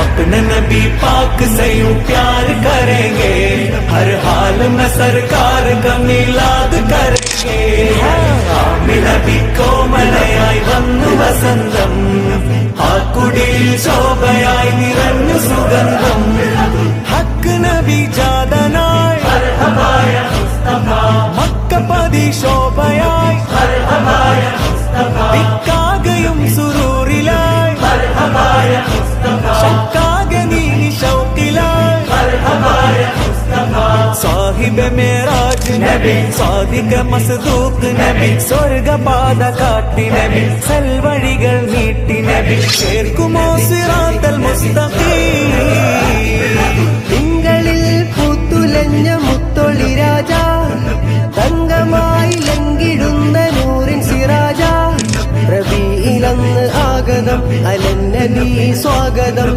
अपने नबी पाक से यूं प्यार करेंगे, हर हाल में सरकार का मिलाद करेंगे। आमिन नबी കോമളയായി വന്നു വസന്തം, ആ കുടിയിൽ ശോഭയായി നിറഞ്ഞു സുഗന്ധം. ഹക്ക് നബി ജാതനായി മർഹബായ മുസ്തഫ, മക്കപതി ശോഭയായി മർഹബായ മുസ്തഫ, ദിക്കാകയും സുറൂറിലായി മർഹബായ മുസ്തഫ, ശക്കാകെ നീ ശൗഖിലായി മർഹബായ മുസ്തഫ. സാഹിബ് മേറാജ് നബി, സാദിഖ മസ്ദൂഖ് നബി, സ്വർഗപാത കാട്ടി നബി, സൽവഴികൾ നീട്ടി നബി, ചേർക്കുമോ സിറാത്തൽ മുസ്തഖീം. തിങ്കളിൽ പൂത്തുലഞ്ഞ മുത്തൊളി രാജ, തങ്കമായി ലംഘിടുന്ന നൂറിൻ സിറാജ, റബീഇലന്ന് ആഗതം അലൻ നബി സ്വാഗതം.